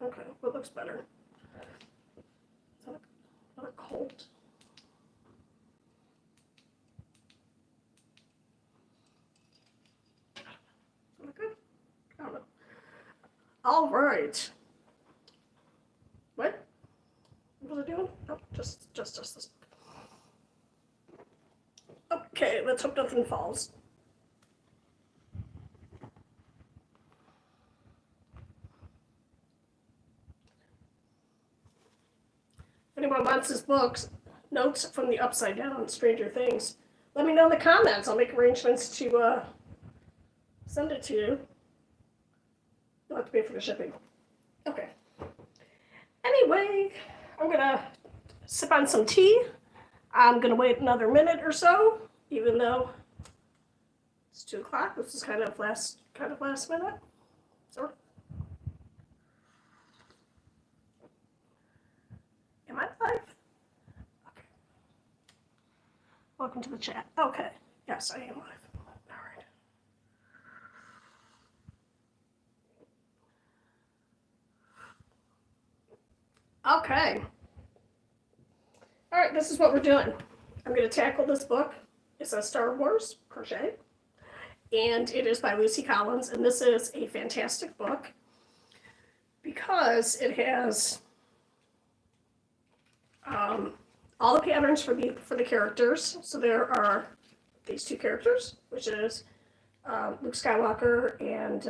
Okay, what looks better? Is that a cold? Is that good? I don't know. All right. What? What was I doing? Oh, just this. Okay, let's hope nothing falls. If anyone wants his books, Notes from the Upside Down, Stranger Things, let me know in the comments. I'll make arrangements to send it to you. You'll have to pay for the shipping. Okay. Anyway, I'm gonna sip on some tea. I'm gonna wait another minute or so, even though it's 2 o'clock. This is kind of last minute. Sort of. Am I live? Okay. Welcome to the chat. Okay. Yes, I am live. All right. Okay. All right, this is what we're doing. I'm going to tackle this book. It's a Star Wars Crochet, and it is by Lucy Collin, and this is a fantastic book because it has all the patterns for the characters. So there are these 2 characters, which is Luke Skywalker and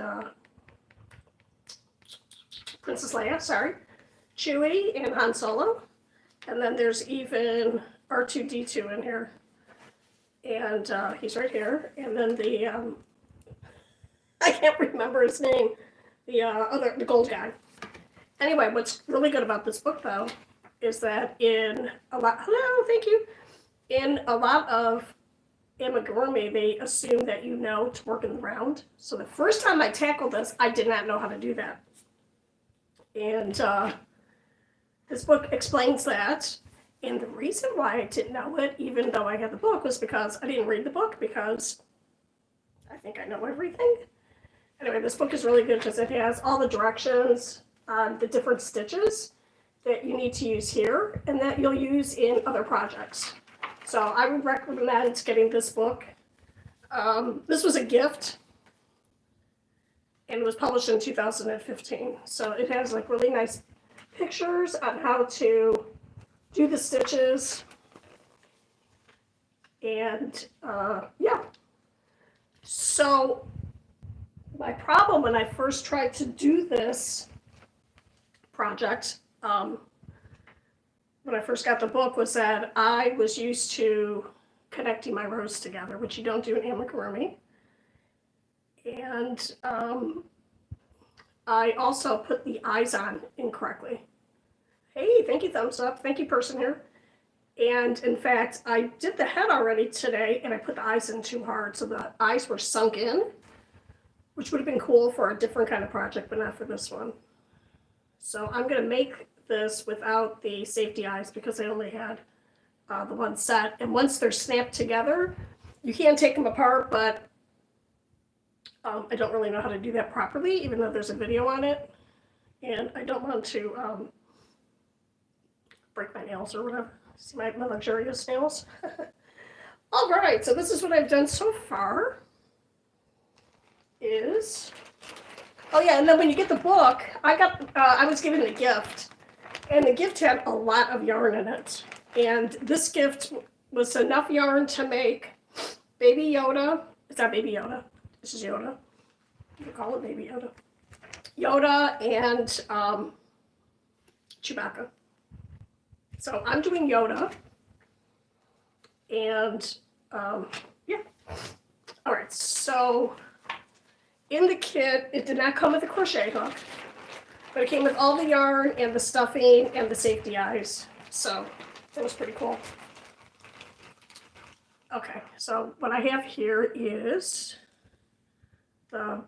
Princess Leia, Chewie and Han Solo. And then there's even R2-D2 in here. And he's right here. And then the, I can't remember his name, the gold guy. Anyway, what's really good about this book, though, is that in a lot of Amigurumi, they assume that you know to work in the round. So the first time I tackled this, I did not know how to do that. And this book explains that. And the reason why I didn't know it, even though I had the book, was because I didn't read the book because I think I know everything. Anyway, this book is really good because it has all the directions on the different stitches that you need to use here and that you'll use in other projects. So I would recommend getting this book. This was a gift and it was published in 2015. So it has like really nice pictures on how to do the stitches. And yeah. So my problem when I first tried to do this project, when I first got the book, was that I was used to connecting my rows together, which you don't do in Amigurumi. And I also put the eyes on incorrectly. Hey, thank you, thumbs up. Thank you, person here. And in fact, I did the head already today, and I put the eyes in too hard, so the eyes were sunk in, which would have been cool for a different kind of project, but not for this one. So I'm going to make this without the safety eyes because I only had the one set. And once they're snapped together, you can take them apart, but I don't really know how to do that properly, even though there's a video on it. And I don't want to break my nails or whatever. See my luxurious nails? All right, so this is what I've done so far. Oh yeah, and then when you get the book, I was given a gift, and the gift had a lot of yarn in it. And this gift was enough yarn to make Baby Yoda. It's not Baby Yoda. This is Yoda. You can call it Baby Yoda. Yoda and Chewbacca. So I'm doing Yoda. And yeah. All right, so in the kit, it did not come with a crochet hook, but it came with all the yarn and the stuffing and the safety eyes. So that was pretty cool. Okay, so what I have here is the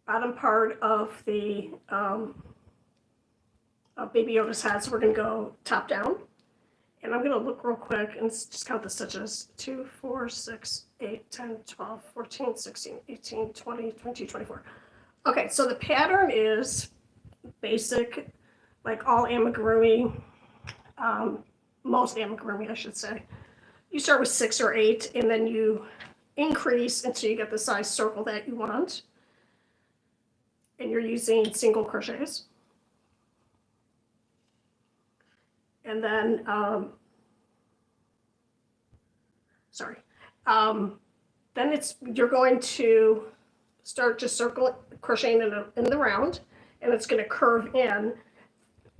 bottom part of the Baby Yoda's head. So we're going to go top down. And I'm going to look real quick and just count the stitches. 2, 4, 6, 8, 10, 12, 14, 16, 18, 20, 22, 24. Okay, so the pattern is basic, like all amigurumi, most amigurumi, I should say. You start with 6 or 8, and then you increase until you get the size circle that you want. And you're using single crochets. And then, then you're going to start just crocheting in the round, and it's going to curve in.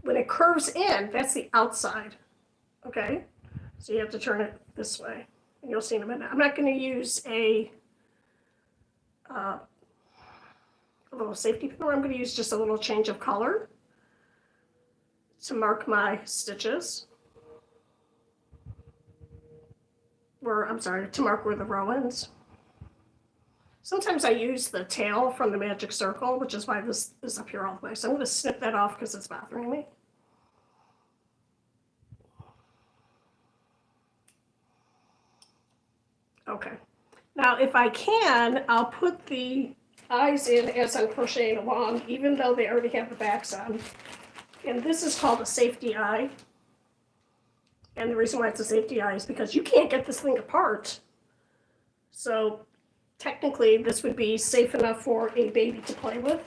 When it curves in, that's the outside, okay? So you have to turn it this way, and you'll see in a minute. I'm not going to use a little safety pin, I'm going to use just a little change of color to mark my stitches. To mark where the row ends. Sometimes I use the tail from the magic circle, which is why this is up here all the way. So I'm going to snip that off because it's bothering me. Okay. Now, if I can, I'll put the eyes in as I'm crocheting along, even though they already have the backs on. And this is called a safety eye. And the reason why it's a safety eye is because you can't get this thing apart. So technically, this would be safe enough for a baby to play with.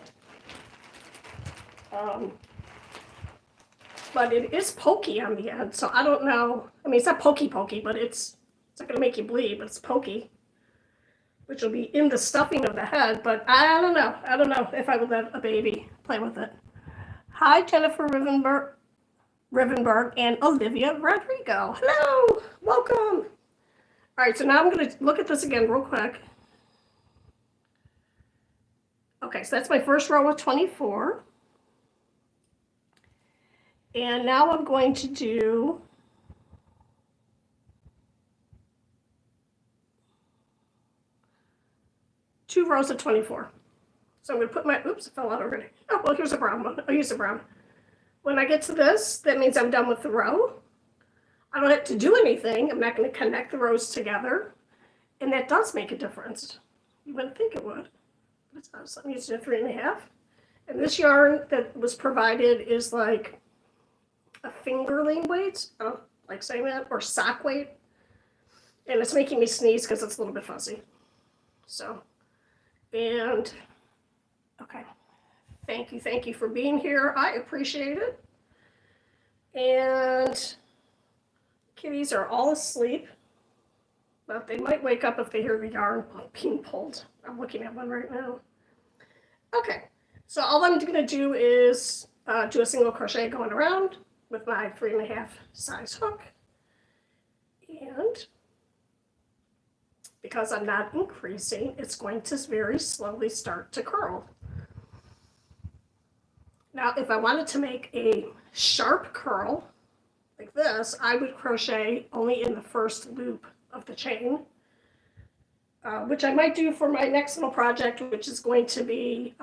But it is pokey on the end, so I don't know. I mean, it's not pokey, but it's not going to make you bleed, but it's pokey, which will be in the stuffing of the head. But I don't know. I don't know if I would let a baby play with it. Hi, Jennifer Rivenberg and Olivia Rodrigo. Hello, welcome. All right, so now I'm going to look at this again real quick. Okay, so that's my first row of 24. And now I'm going to do two rows of 24. So I'm going to put my, oops, it fell out already. Oh, well, here's a brown one. I'll use a brown. When I get to this, that means I'm done with the row. I don't have to do anything. I'm not going to connect the rows together. And that does make a difference. You wouldn't think it would. But it does. I'm using a 3.5. And this yarn that was provided is like a fingerling weight. I don't like saying that. Or sock weight. And it's making me sneeze because it's a little bit fuzzy. So, and, okay. Thank you for being here. I appreciate it. And kitties are all asleep, but they might wake up if they hear the yarn being pulled. I'm looking at one right now. Okay, so all I'm going to do is do a single crochet going around with my 3.5 size hook. And because I'm not increasing, it's going to very slowly start to curl. Now, if I wanted to make a sharp curl like this, I would crochet only in the first loop of the chain, which I might do for my next little project, which is going to be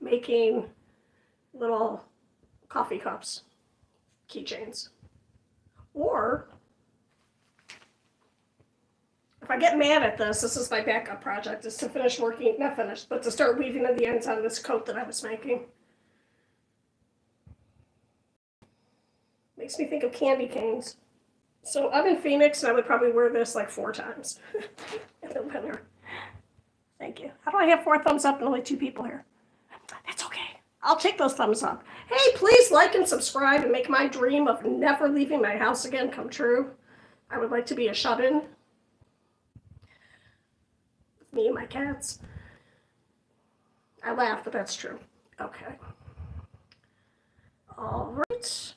making little coffee cups, keychains. Or if I get mad at this is my backup project, is to finish working, not finish, but to start weaving in the ends on this coat that I was making. Makes me think of candy canes. So I'm in Phoenix, and I would probably wear this like 4 times in the winter. Thank you. How do I have 4 thumbs up and only 2 people here? That's okay. I'll take those thumbs up. Hey, please like and subscribe and make my dream of never leaving my house again come true. I would like to be a shut-in with me and my cats. I laugh, but that's true. Okay. All right.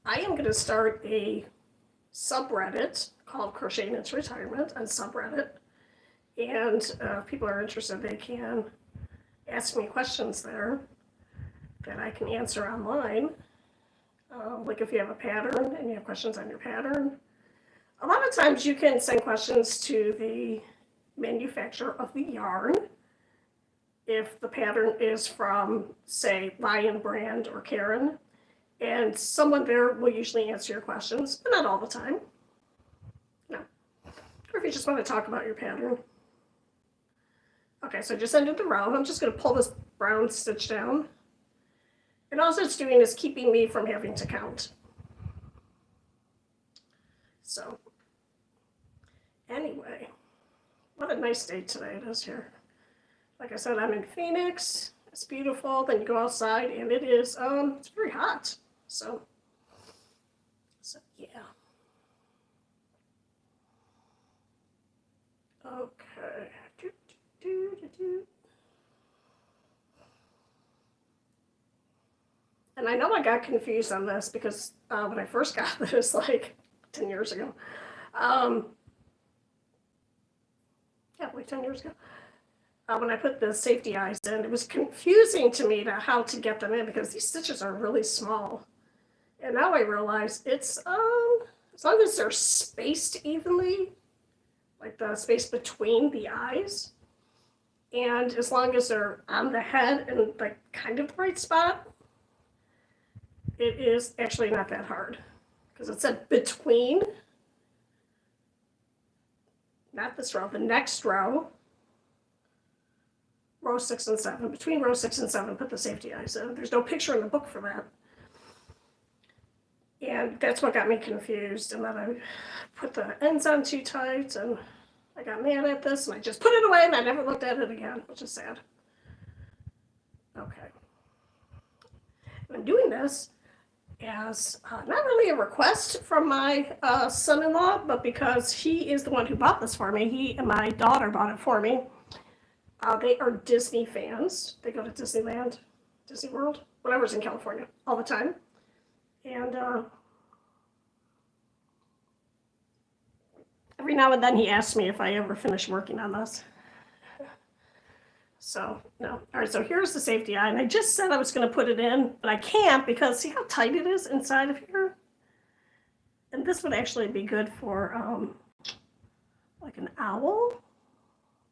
I am going to start a subreddit called Crocheting into Retirement on subreddit. And if people are interested, they can ask me questions there that I can answer online. Like if you have a pattern and you have questions on your pattern. A lot of times you can send questions to the manufacturer of the yarn if the pattern is from, say, Lion Brand or Karen. And someone there will usually answer your questions, but not all the time. No. Or if you just want to talk about your pattern. Okay, so I just ended the row. I'm just going to pull this brown stitch down. And all it's doing is keeping me from having to count. So, anyway, what a nice day today it is here. Like I said, I'm in Phoenix. It's beautiful. Then you go outside and it is, it's very hot. So yeah. Okay. And I know I got confused on this because when I first got this, like 10 years ago, yeah, like 10 years ago, when I put the safety eyes in, it was confusing to me to how to get them in because these stitches are really small. And now I realize it's, as long as they're spaced evenly, like the space between the eyes, and as long as they're on the head and like kind of the right spot, it is actually not that hard. Because it said between, not this row, the next row, row 6 and 7. Between row 6 and 7, put the safety eyes in. There's no picture in the book for that. And that's what got me confused. And then I put the ends on too tight, and I got mad at this, and I just put it away, and I never looked at it again, which is sad. Okay. I'm doing this as not really a request from my son-in-law, but because he is the one who bought this for me. He and my daughter bought it for me. They are Disney fans. They go to Disneyland, Disney World, whatever's in California, all the time. And every now and then he asks me if I ever finish working on this. So, no. All right, so here's the safety eye. And I just said I was going to put it in, but I can't because see how tight it is inside of here? And this would actually be good for like an owl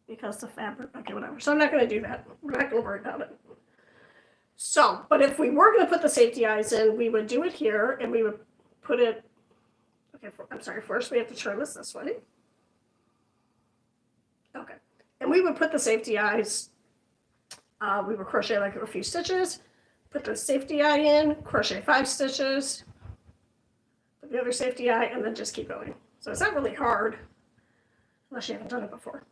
because the fabric, okay, whatever. So I'm not going to do that. We're not going to worry about it. So, but if we were going to put the safety eyes in, we would do it here and we would put it, okay, I'm sorry, first we have to turn this way. Okay, and we would put the safety eyes, we would crochet like a few stitches, put the safety eye in, crochet 5 stitches, put the other safety eye, and then just keep going. So it's not really hard unless you haven't done it before.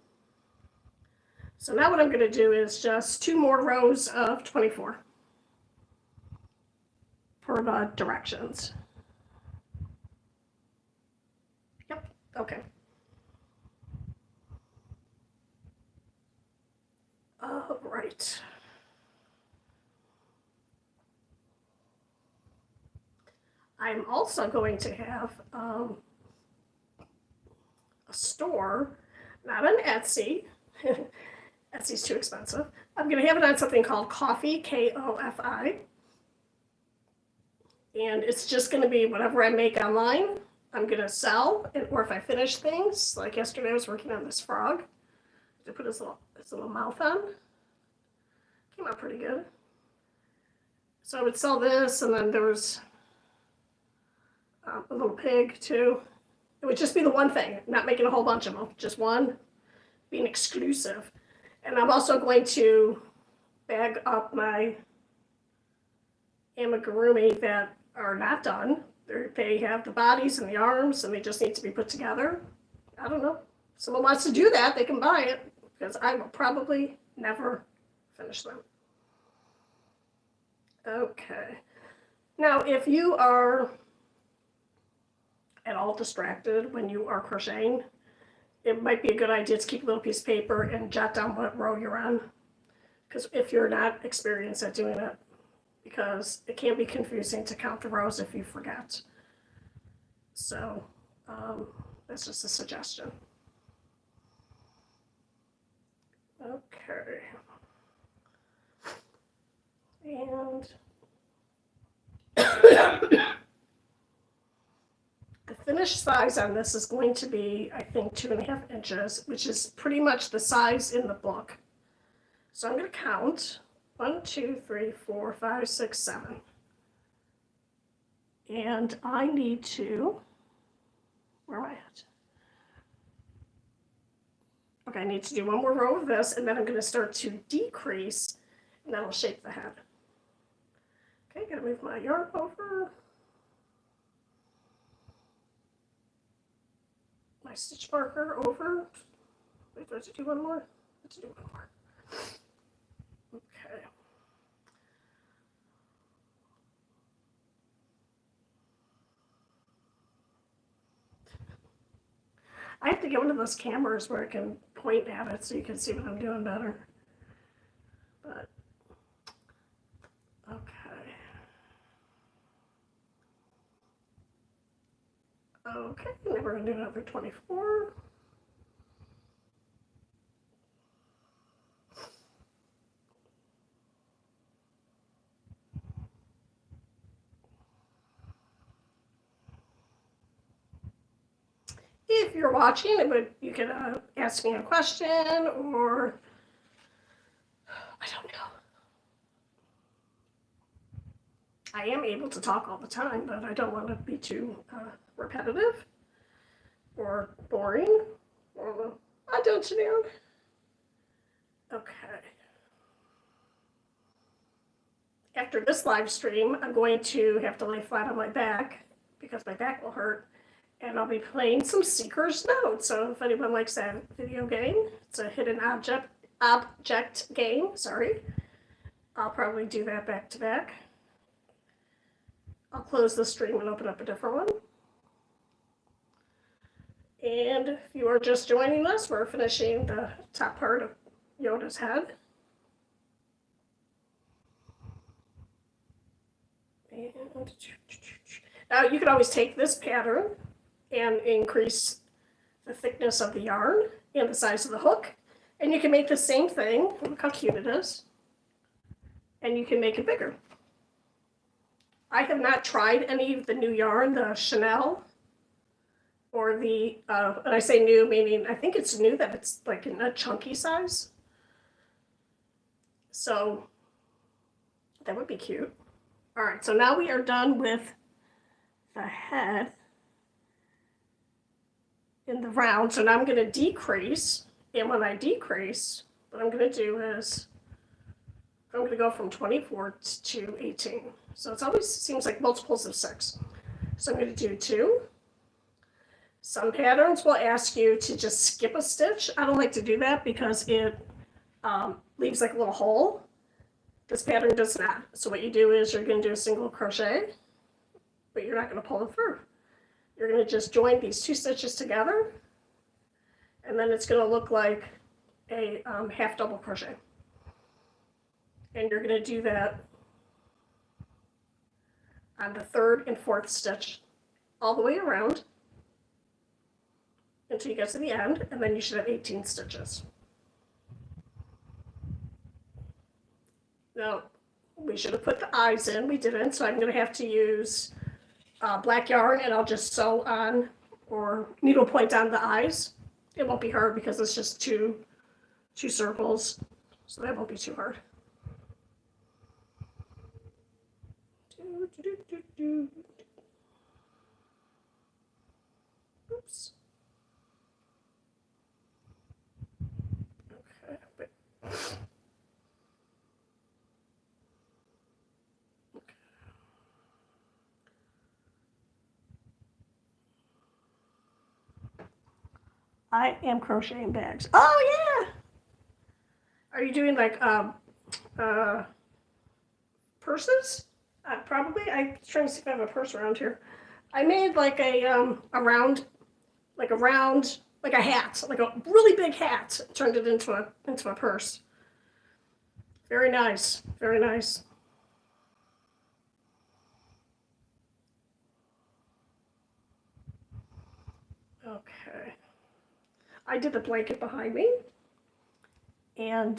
So now what I'm going to do is just 2 more rows of 24 for the directions. Yep, okay. All right. I'm also going to have a store, not on Etsy. Etsy's too expensive. I'm going to have it on something called Ko-fi, K-O-F-I. And it's just going to be whatever I make online, I'm going to sell. Or if I finish things, like yesterday I was working on this frog. I put his little mouth on. Came out pretty good. So I would sell this, and then there was a little pig too. It would just be the one thing, not making a whole bunch of them, just one, being exclusive. And I'm also going to bag up my amigurumi that are not done. They have the bodies and the arms, and they just need to be put together. I don't know. If someone wants to do that, they can buy it, because I will probably never finish them. Okay. Now, if you are at all distracted when you are crocheting, it might be a good idea to keep a little piece of paper and jot down what row you're on. Because if you're not experienced at doing it, because it can be confusing to count the rows if you forget. So that's just a suggestion. Okay. And the finished size on this is going to be, I think, 2.5 inches, which is pretty much the size in the book. So I'm going to count 1, 2, 3, 4, 5, 6, 7. And I need to, where am I at? Okay, I need to do one more row of this, and then I'm going to start to decrease, and that'll shape the head. Okay, gotta move my yarn over. My stitch marker over. Wait, do I have to do one more? Let's do one more. Okay. I have to get one of those cameras where I can point at it so you can see what I'm doing better. But, okay. Okay, now we're going to do another 24. If you're watching, you could ask me a question, or I don't know. I am able to talk all the time, but I don't want to be too repetitive or boring. I don't know. Okay. After this live stream, I'm going to have to lay flat on my back because my back will hurt. And I'll be playing some Seeker's Note. So if anyone likes that video game, it's a hidden object game, sorry. I'll probably do that back to back. I'll close the stream and open up a different one. And if you are just joining us, we're finishing the top part of Yoda's head. And now you can always take this pattern and increase the thickness of the yarn and the size of the hook. And you can make the same thing. Look how cute it is. And you can make it bigger. I have not tried any of the new yarn, the Chanel, or the, and I say new, meaning I think it's new that it's like in a chunky size. So that would be cute. All right, so now we are done with the head in the round. So now I'm going to decrease, and when I decrease, what I'm going to do is I'm going to go from 24 to 18. So it always seems like multiples of 6. So I'm going to do 2. Some patterns will ask you to just skip a stitch. I don't like to do that because it leaves like a little hole. This pattern does not. So what you do is you're going to do a single crochet, but you're not going to pull it through. You're going to just join these 2 stitches together, and then it's going to look like a half double crochet. And you're going to do that on the 3rd and 4th stitch all the way around until you get to the end, and then you should have 18 stitches. Now, we should have put the eyes in. We didn't, so I'm going to have to use black yarn, and I'll just sew on or needle point on the eyes. It won't be hard because it's just two circles, so that won't be too hard. Oops. Okay. I am crocheting bags. Oh yeah. Are you doing like purses? Probably. I'm trying to see if I have a purse around here. I made like a round, like a hat, like a really big hat. Turned it into a purse. Very nice. Very nice. Okay. I did the blanket behind me, and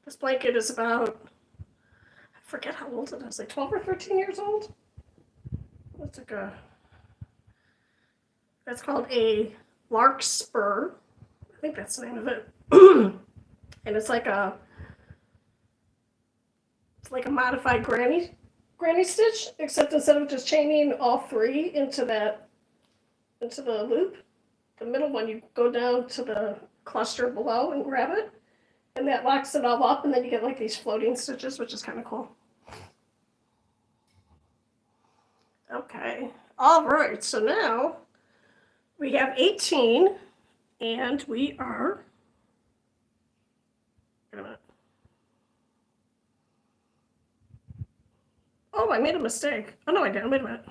this blanket is about, I forget how old it is, like 12 or 13 years old. It's like that's called a larkspur. I think that's the name of it. And it's like a modified granny stitch, except instead of just chaining all 3 into the loop, the middle one, you go down to the cluster below and grab it. And that locks it all up, and then you get like these floating stitches, which is kind of cool. Okay, all right, so now we have 18, and we are, wait a minute. Oh, I made a mistake. Oh, no, I didn't. Wait a minute.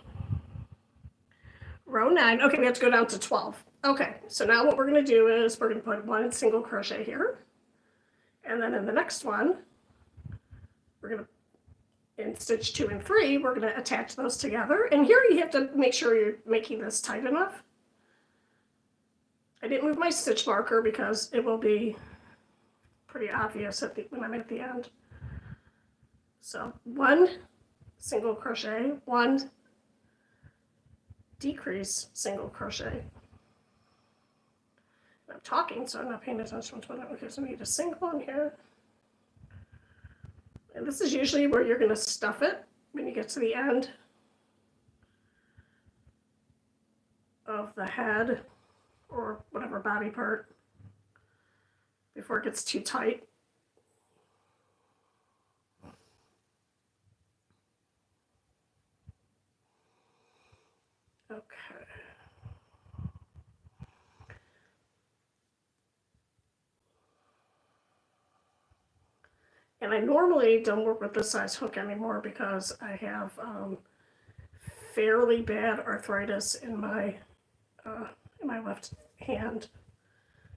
Row 9. Okay, we have to go down to 12. Okay, so now what we're going to do is we're going to put 1 single crochet here. And then in the next one, we're going to, in stitch 2 and 3, we're going to attach those together. And here you have to make sure you're making this tight enough. I didn't move my stitch marker because it will be pretty obvious when I'm at the end. So 1 single crochet, 1 decrease single crochet. I'm talking, so I'm not paying attention to what I'm doing. So I need a single in here. And this is usually where you're going to stuff it when you get to the end of the head or whatever body part before it gets too tight. Okay. And I normally don't work with this size hook anymore because I have fairly bad arthritis in my left hand.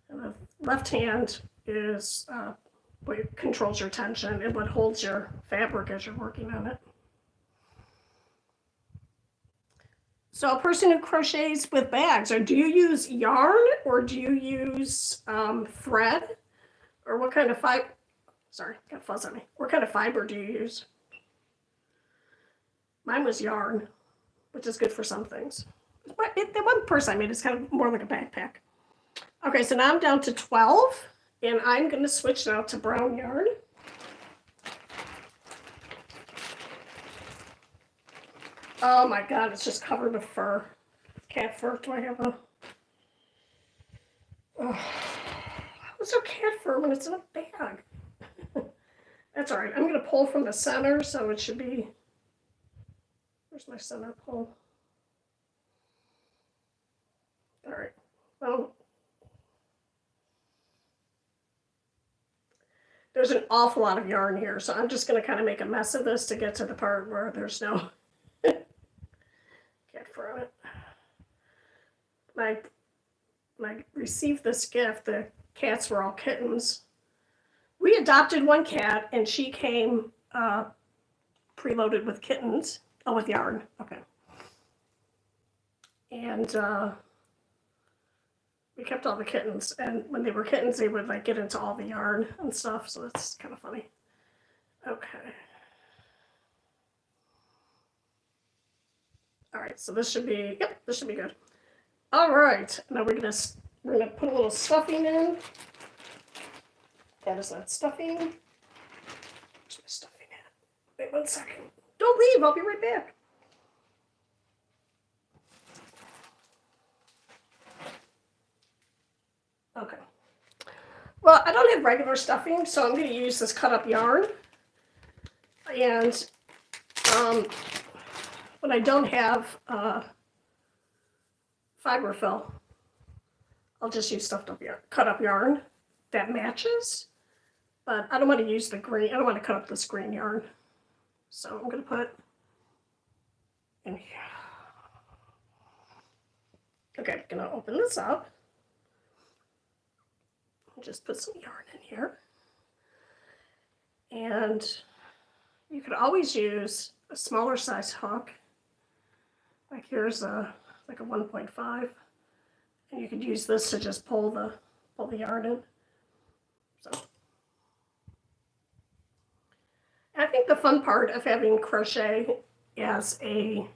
And the left hand is what controls your tension and what holds your fabric as you're working on it. So a person who crochets with bags, or do you use yarn or do you use thread? Or what kind of fiber? Sorry, got a fuzz on me. What kind of fiber do you use? Mine was yarn, which is good for some things. But the one purse I made is kind of more like a backpack. Okay, so now I'm down to 12, and I'm going to switch now to brown yarn. Oh my god, it's just covered with fur. Cat fur. Do I have a... Oh. How's there cat fur when it's in a bag? That's all right. I'm going to pull from the center, so it should be... Where's my center pull? All right. Well, there's an awful lot of yarn here, so I'm just going to kind of make a mess of this to get to the part where there's no cat fur on it. When I received this gift, the cats were all kittens. We adopted one cat, and she came preloaded with kittens. Oh, with yarn. Okay. And we kept all the kittens. And when they were kittens, they would like get into all the yarn and stuff. So that's kind of funny. Okay. All right. So this should be, yep, this should be good. All right. Now we're gonna put a little stuffing in. That is not stuffing. Where's my stuffing at? Wait 1 second. Don't leave. I'll be right back. Okay. Well, I don't have regular stuffing, so I'm going to use this cut up yarn. And when I don't have fiber fill, I'll just use cut up yarn that matches. But I don't want to use the green. I don't want to cut up this green yarn. So I'm going to put in here. Okay, I'm going to open this up. Just put some yarn in here. And you could always use a smaller size hook. Like here's like a 1.5. And you could use this to just pull the yarn in. So I think the fun part of having crochet as a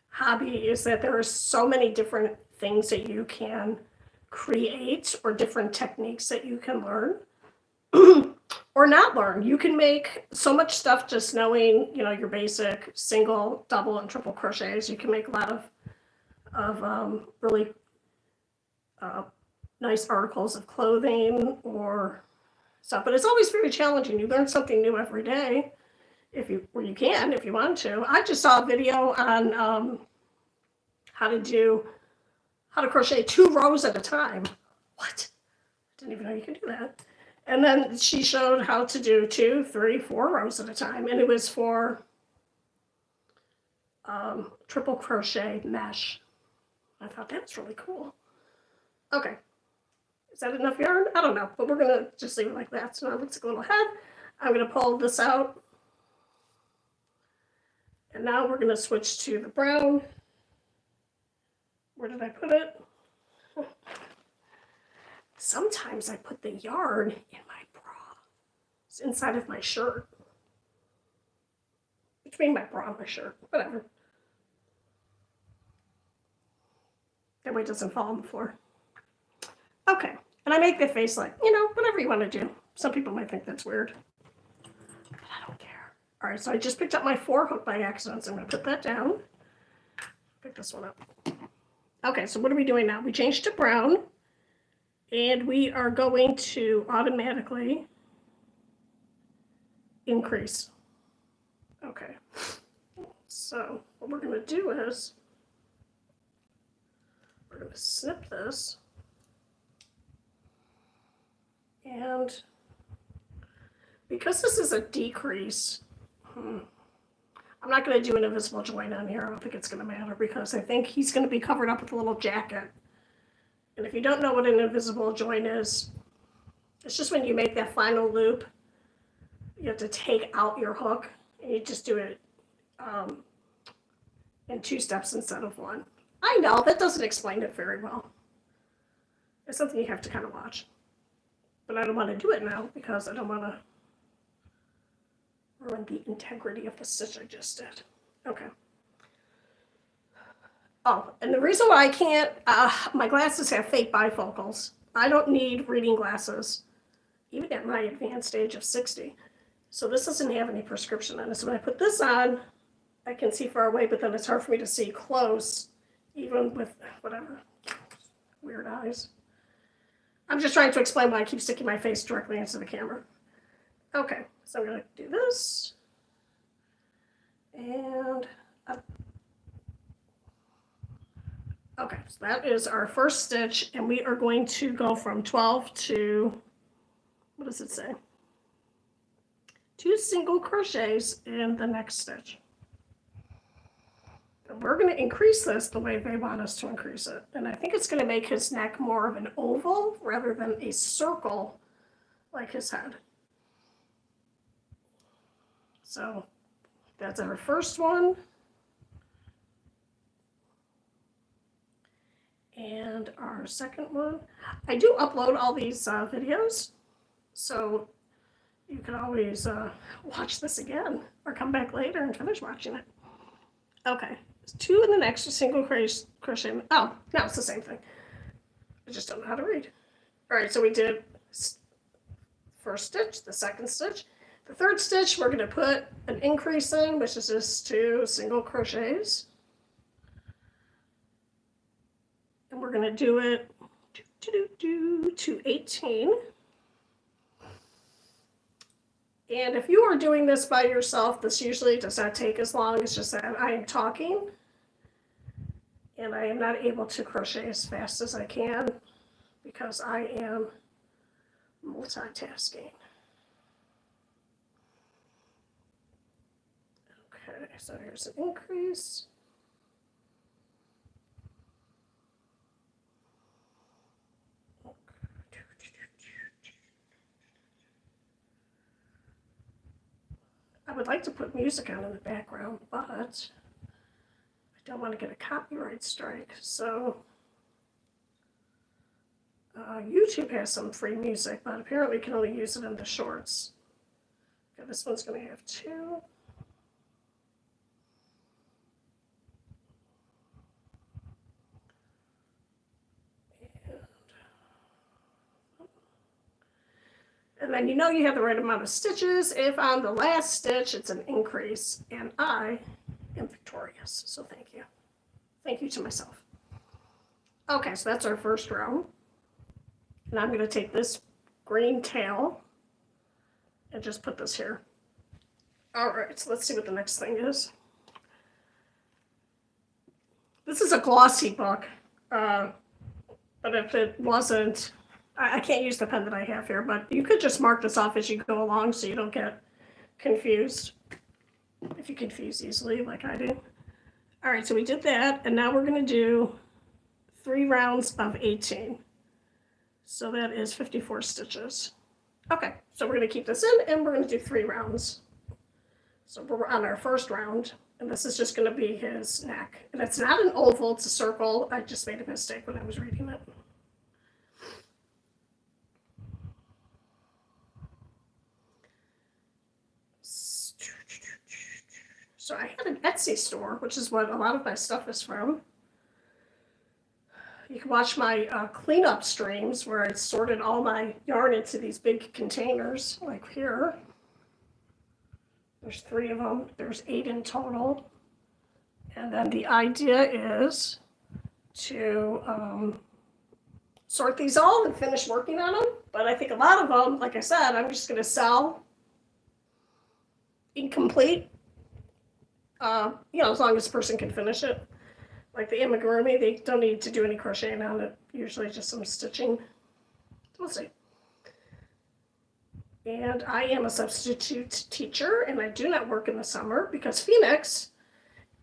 hobby is that there are so many different things that you can create or different techniques that you can learn or not learn. You can make so much stuff just knowing, you know, your basic single, double, and triple crochets. You can make a lot of really nice articles of clothing or stuff. But it's always very challenging. You learn something new every day if you want to. I just saw a video on how to crochet 2 rows at a time. What? Didn't even know you could do that. And then she showed how to do 2, 3, 4 rows at a time, and it was for triple crochet mesh. I thought that was really cool. Okay, is that enough yarn? I don't know, but we're gonna just leave it like that. So now it looks like a little head. I'm gonna pull this out, and now we're gonna switch to the brown. Where did I put it? Sometimes I put the yarn in my bra. It's inside of my shirt. Between my bra and my shirt, whatever. That way it doesn't fall on the floor. Okay, and I make the face like, whatever you want to do. Some people might think that's weird, but I don't care. All right, so I just picked up my 4 hook by accident, so I'm gonna put that down. Pick this one up. Okay, so what are we doing now? We changed to brown, and we are going to automatically increase. Okay, so what we're gonna do is we're gonna snip this, and because this is a decrease, I'm not going to do an invisible join on here. I don't think it's going to matter because I think he's going to be covered up with a little jacket. And if you don't know what an invisible join is, it's just when you make that final loop, you have to take out your hook, and you just do it in 2 steps instead of 1. I know, that doesn't explain it very well. It's something you have to kind of watch. But I don't want to do it now because I don't want to ruin the integrity of the stitch I just did. Okay. Oh, and the reason why I can't, my glasses have fake bifocals. I don't need reading glasses, even at my advanced age of 60. So this doesn't have any prescription on it. So when I put this on, I can see far away, but then it's hard for me to see close, even with whatever, weird eyes. I'm just trying to explain why I keep sticking my face directly into the camera. Okay, so I'm going to do this. And up. Okay, so that is our first stitch, and we are going to go from 12 to, what does it say? 2 single crochets in the next stitch. And we're going to increase this the way they want us to increase it. And I think it's going to make his neck more of an oval rather than a circle like his head. So that's our first one. And our second one. I do upload all these videos, so you can always watch this again or come back later and finish watching it. Okay, 2 in the next single crochet. Oh, no, it's the same thing. I just don't know how to read. All right, so we did first stitch, the second stitch. The third stitch, we're going to put an increase in, which is just 2 single crochets. And we're going to do it to 18. And if you are doing this by yourself, this usually does not take as long. It's just that I am talking and I am not able to crochet as fast as I can because I am multitasking. Okay, so here's an increase. I would like to put music on in the background, but I don't want to get a copyright strike. So YouTube has some free music, but apparently you can only use it in the shorts. Okay, this one's going to have 2. And then you know you have the right amount of stitches if on the last stitch it's an increase, and I am victorious, so thank you. Thank you to myself. Okay, so that's our first row. And I'm going to take this green tail and just put this here. All right, so let's see what the next thing is. This is a glossy book, but if it wasn't, I can't use the pen that I have here, but you could just mark this off as you go along so you don't get confused, if you confuse easily like I do. All right, so we did that, and now we're going to do 3 rounds of 18. So that is 54 stitches. Okay, so we're going to keep this in, and we're going to do 3 rounds. So we're on our first round, and this is just going to be his neck. And it's not an oval, it's a circle. I just made a mistake when I was reading it. So I had an Etsy store, which is what a lot of my stuff is from. You can watch my cleanup streams where I sorted all my yarn into these big containers, like here. There's 3 of them. There's 8 in total. And then the idea is to sort these all and finish working on them. But I think a lot of them, like I said, I'm just going to sell incomplete. As long as the person can finish it. Like the Amigurumi, they don't need to do any crocheting on it. Usually just some stitching. We'll see. And I am a substitute teacher, and I do not work in the summer because Phoenix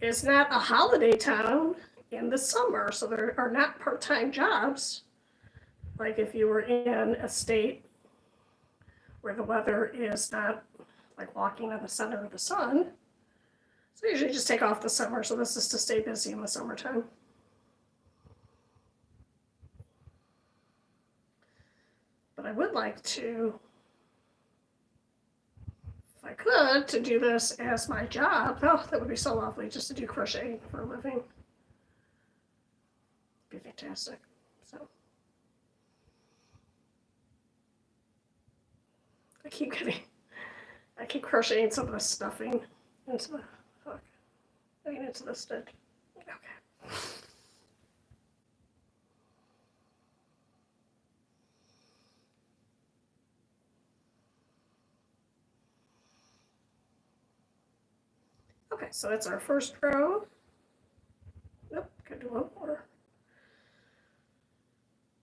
is not a holiday town in the summer. So there are not part-time jobs. Like if you were in a state where the weather is not like walking in the center of the sun. So I usually just take off the summer, so this is to stay busy in the summertime. But I would like to, if I could, to do this as my job. Oh, that would be so lovely, just to do crocheting for a living. It'd be fantastic. So I keep crocheting some of the stuffing into the hook. Into the stitch. Okay. Okay, so that's our first row. Nope, could do one more.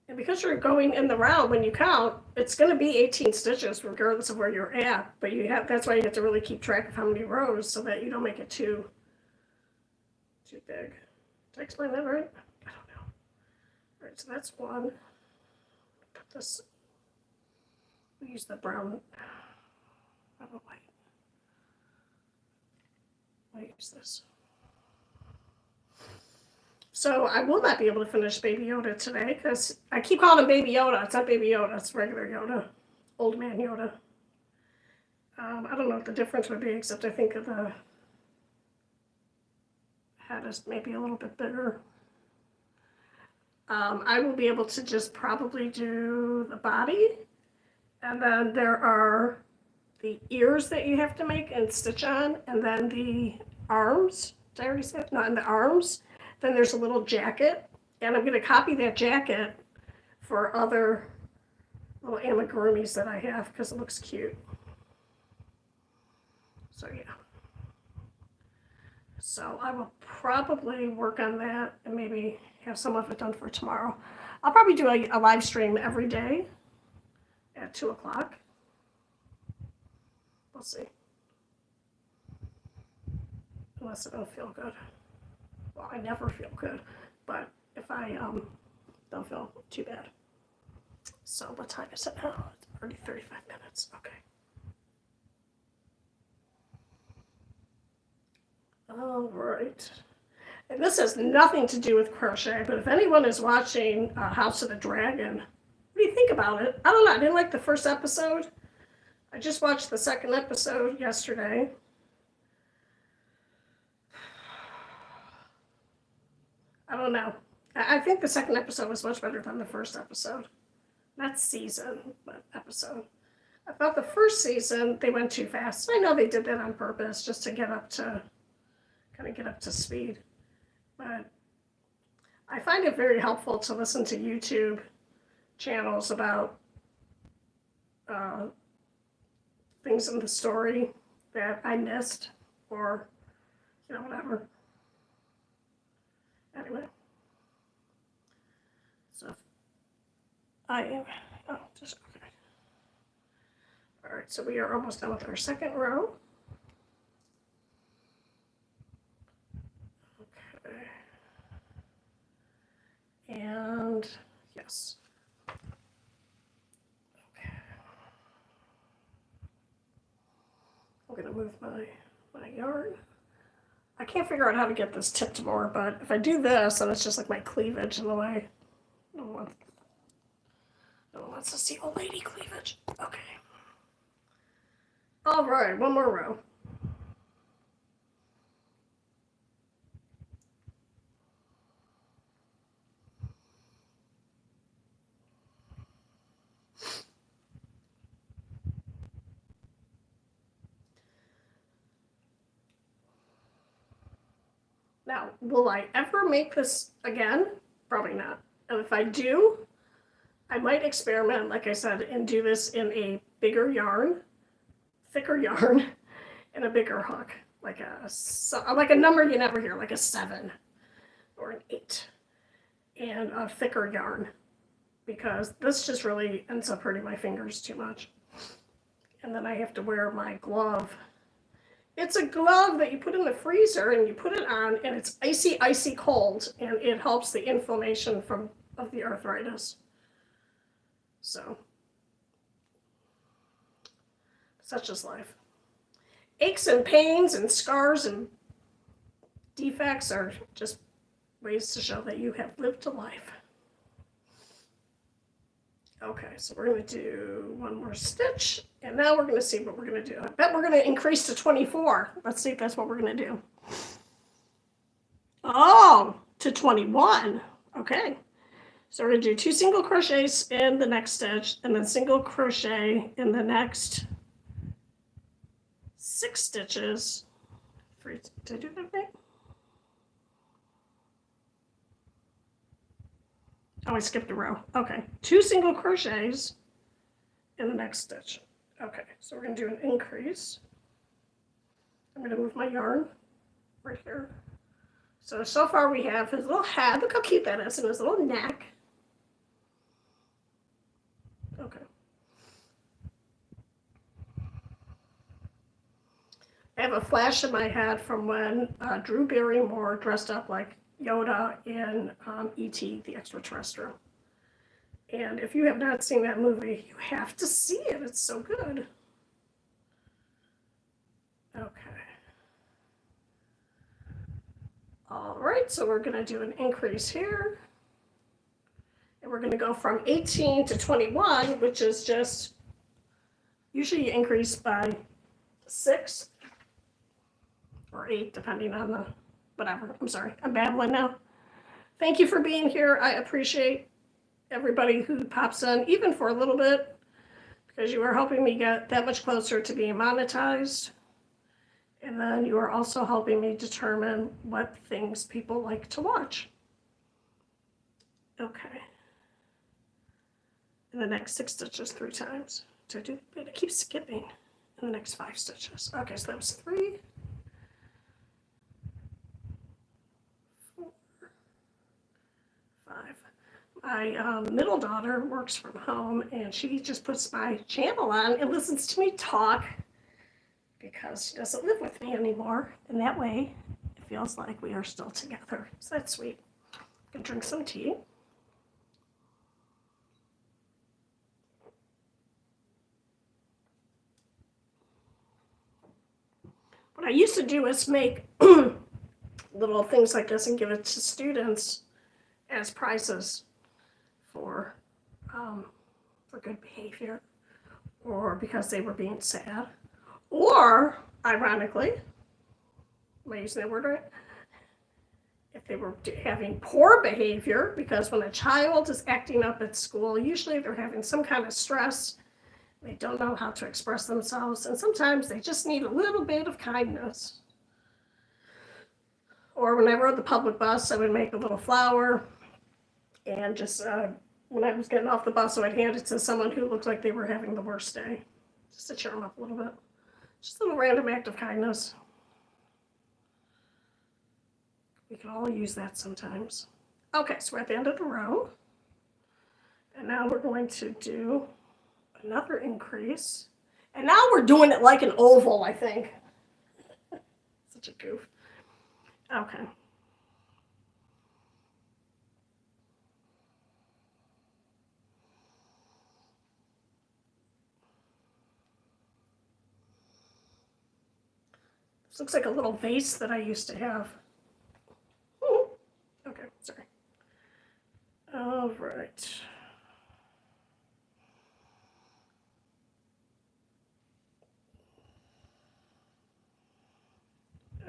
And because you're going in the round, when you count, it's going to be 18 stitches regardless of where you're at. But that's why you have to really keep track of how many rows so that you don't make it too big. Did I explain that right? I don't know. All right, so that's one. Put this. We use the brown. White. I'll use this. So I will not be able to finish Baby Yoda today because I keep calling him Baby Yoda. It's not Baby Yoda. It's regular Yoda. Old man Yoda. I don't know what the difference would be, except I think the head is maybe a little bit bigger. I will be able to just probably do the body. And then there are the ears that you have to make and stitch on. And then the arms. Did I already say it? No, and the arms. Then there's a little jacket. And I'm going to copy that jacket for other little amigurumis that I have because it looks cute. So yeah. So I will probably work on that and maybe have some of it done for tomorrow. I'll probably do a live stream every day at 2 o'clock. We'll see. Unless I don't feel good. Well, I never feel good, but if I don't feel too bad. So what time is it now? It's already 35 minutes. Okay. All right. And this has nothing to do with crochet, but if anyone is watching House of the Dragon, what do you think about it? I don't know. I didn't like the first episode. I just watched the second episode yesterday. I don't know. I think the second episode was much better than the first episode. Not season, but episode. I thought the first season, they went too fast. I know they did that on purpose, just to get up to speed. But I find it very helpful to listen to YouTube channels about things in the story that I missed, or whatever. Anyway, so I am just okay. All right, so we are almost done with our second row. Okay, and yes. I'm going to move my yarn. I can't figure out how to get this tipped more, but if I do this, then it's just like my cleavage in the way. No one wants to see old lady cleavage. Okay. All right, one more row. Now, will I ever make this again? Probably not. And if I do, I might experiment, like I said, and do this in a bigger yarn, thicker yarn, and a bigger hook, like a number you never hear, like a 7 or an 8, and a thicker yarn, because this just really ends up hurting my fingers too much. And then I have to wear my glove. It's a glove that you put in the freezer and you put it on, and it's icy, icy cold, and it helps the inflammation of the arthritis. So, such is life. Aches and pains and scars and defects are just ways to show that you have lived a life. Okay, so we're going to do one more stitch, and now we're going to see what we're going to do. I bet we're going to increase to 24. Let's see if that's what we're going to do. Oh, to 21. Okay. So we're going to do 2 single crochets in the next stitch, and then single crochet in the next 6 stitches. Did I do that right? Oh, I skipped a row. Okay, 2 single crochets in the next stitch. Okay, so we're going to do an increase. I'm going to move my yarn right here. So far we have his little head. Look how cute that is, and his little neck. Okay. I have a flash in my head from when Drew Barrymore dressed up like Yoda in E.T. the Extraterrestrial. And if you have not seen that movie, you have to see it. It's so good. Okay. All right, so we're going to do an increase here. And we're going to go from 18 to 21, which is just, usually you increase by 6 or 8, depending on the whatever. I'm sorry, I'm babbling now. Thank you for being here. I appreciate everybody who pops in, even for a little bit, because you are helping me get that much closer to being monetized. And then you are also helping me determine what things people like to watch. Okay. In the next 6 stitches 3 times. So I keep skipping in the next 5 stitches. Okay, so that was 3. 4, 5. My middle daughter works from home, and she just puts my channel on and listens to me talk, because she doesn't live with me anymore. And that way, it feels like we are still together. So that's sweet. I can drink some tea. What I used to do is make little things like this and give it to students as prizes for good behavior, or because they were being sad. Or, ironically, am I using that word right? If they were having poor behavior, because when a child is acting up at school, usually they're having some kind of stress. They don't know how to express themselves, and sometimes they just need a little bit of kindness. Or when I rode the public bus, I would make a little flower and just when I was getting off the bus, so I'd hand it to someone who looked like they were having the worst day, just to cheer them up a little bit. Just a little random act of kindness. We can all use that sometimes. Okay, so we're at the end of the row. And now we're going to do another increase. And now we're doing it like an oval, I think. Such a goof. Okay. This looks like a little vase that I used to have. Ooh. Okay, sorry. All right.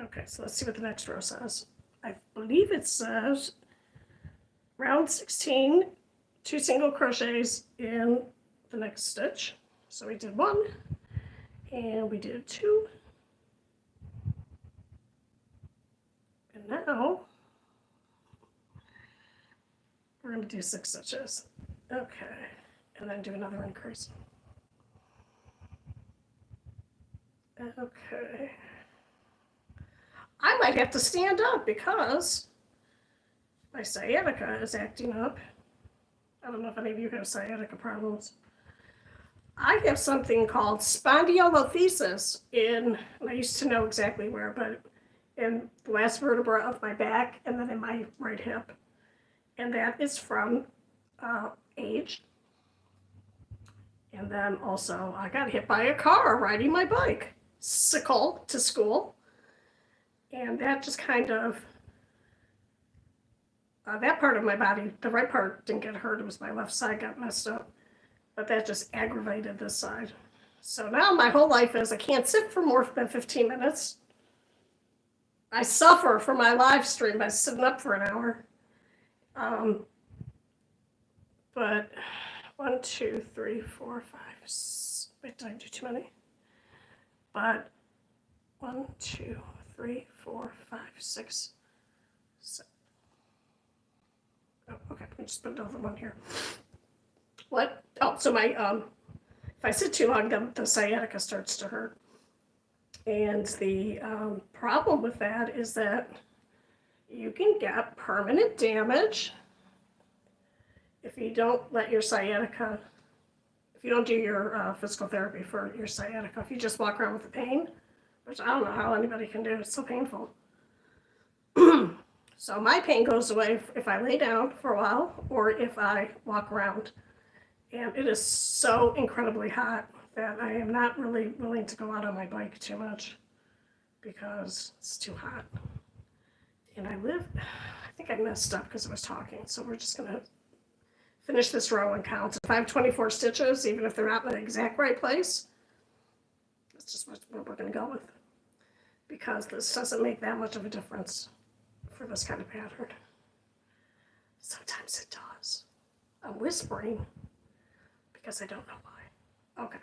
Okay, so let's see what the next row says. I believe it says round 16, 2 single crochets in the next stitch. So we did 1, and we did 2. And now we're going to do 6 stitches. Okay, and then do another increase. Okay. I might have to stand up because my sciatica is acting up. I don't know if any of you have sciatica problems. I have something called spondylolisthesis and I used to know exactly where, but in the last vertebra of my back and then in my right hip. And that is from age. And then also I got hit by a car riding my bike, sickle to school. And that just kind of, that part of my body, the right part didn't get hurt, it was my left side got messed up. But that just aggravated this side. So now my whole life is I can't sit for more than 15 minutes. I suffer for my live stream by sitting up for an hour. But 1, 2, 3, 4, 5, 6, wait, did I do too many? But 1, 2, 3, 4, 5, 6, 7. Oh, okay, let me just put another one here. What? Oh, so my if I sit too long, the sciatica starts to hurt. And the problem with that is that you can get permanent damage if you don't let your sciatica, if you don't do your physical therapy for your sciatica, if you just walk around with the pain, which I don't know how anybody can do, it's so painful. So my pain goes away if I lay down for a while or if I walk around. And it is so incredibly hot that I am not really willing to go out on my bike too much because it's too hot. And I think I messed up because I was talking. So we're just going to finish this row and count. If I have 24 stitches, even if they're not in the exact right place, that's just what we're going to go with. Because this doesn't make that much of a difference for this kind of pattern. Sometimes it does. I'm whispering because I don't know why. Okay.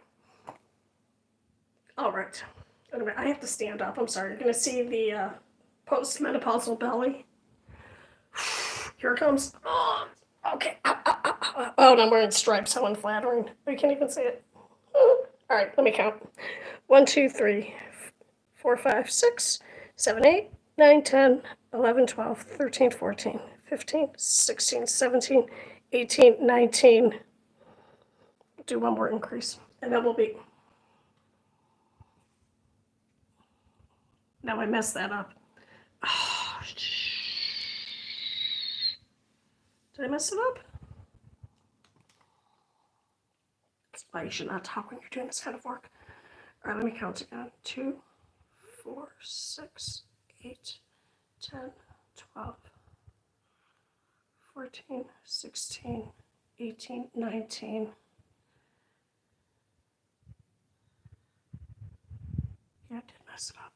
All right. Anyway, I have to stand up. I'm sorry. You're going to see the post-menopausal belly. Here it comes. Oh, okay. Oh, and I'm wearing stripes. How unflattering. You can't even see it. All right, let me count. 1, 2, 3, 4, 5, 6, 7, 8, 9, 10, 11, 12, 13, 14, 15, 16, 17, 18, 19. Do one more increase, and then we'll be. Now I messed that up. Oh, did I mess it up? That's why you should not talk when you're doing this kind of work. All right, let me count again. 2, 4, 6, 8, 10, 12, 14, 16, 18, 19. Yeah, I did mess it up.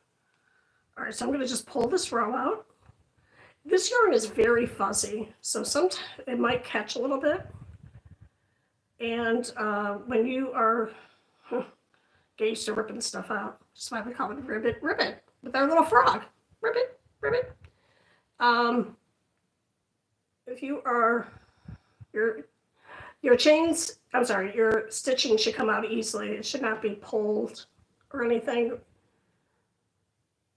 All right, so I'm going to just pull this row out. This yarn is very fuzzy, so sometimes it might catch a little bit. And when you are get used to ripping stuff out, that's why we call it ribbit, with our little frog. Ribbit. If you are, Your chains, I'm sorry, your stitching should come out easily. It should not be pulled or anything.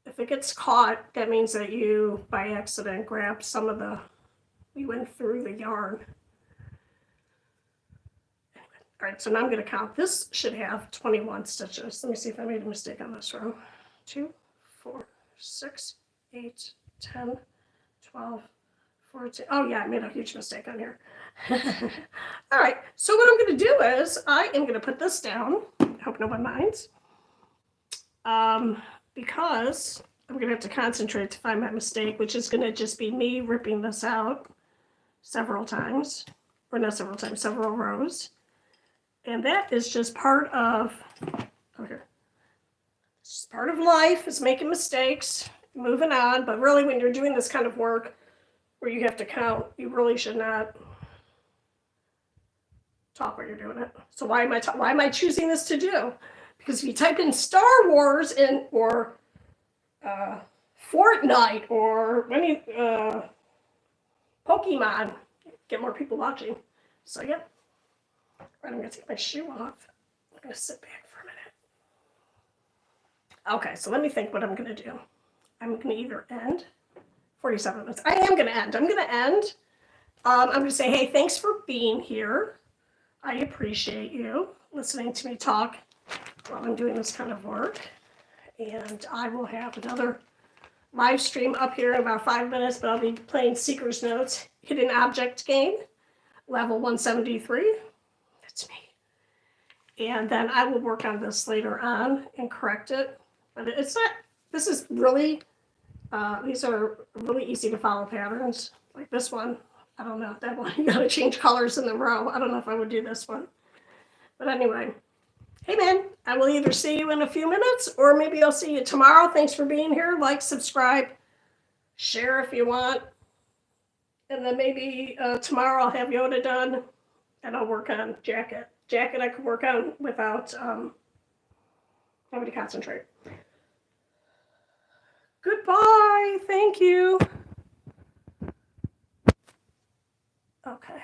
If it gets caught, that means that you, by accident, grabbed some of the, you went through the yarn. All right, so now I'm going to count. This should have 21 stitches. Let me see if I made a mistake on this row. 2, 4, 6, 8, 10, 12, 14. Oh yeah, I made a huge mistake on here. All right, so what I'm going to do is I am going to put this down. I hope no one minds. Because I'm going to have to concentrate to find my mistake, which is going to just be me ripping this out several times, or not several times, several rows. And that is just part of, okay, it's just part of life, is making mistakes, moving on. But really, when you're doing this kind of work where you have to count, you really should not talk while you're doing it. So why am I choosing this to do? Because if you type in Star Wars or Fortnite or any Pokemon, get more people watching. So yeah. Right, I'm going to take my shoe off. I'm going to sit back for a minute. Okay, so let me think what I'm going to do. I'm going to either end 47 minutes. I am going to end. I'm going to end. I'm going to say, hey, thanks for being here. I appreciate you listening to me talk while I'm doing this kind of work. And I will have another live stream up here in about 5 minutes, but I'll be playing Seeker's Notes Hidden Object game, level 173. That's me. And then I will work on this later on and correct it. But it's not, this is really, these are really easy to follow patterns. Like this one, I don't know, that one, you gotta change colors in the row. I don't know if I would do this one. But anyway, hey man, I will either see you in a few minutes or maybe I'll see you tomorrow. Thanks for being here. Like, subscribe, share if you want. And then maybe tomorrow I'll have Yoda done. And I'll work on jacket. Jacket I could work on without having to concentrate. Goodbye. Thank you. Okay.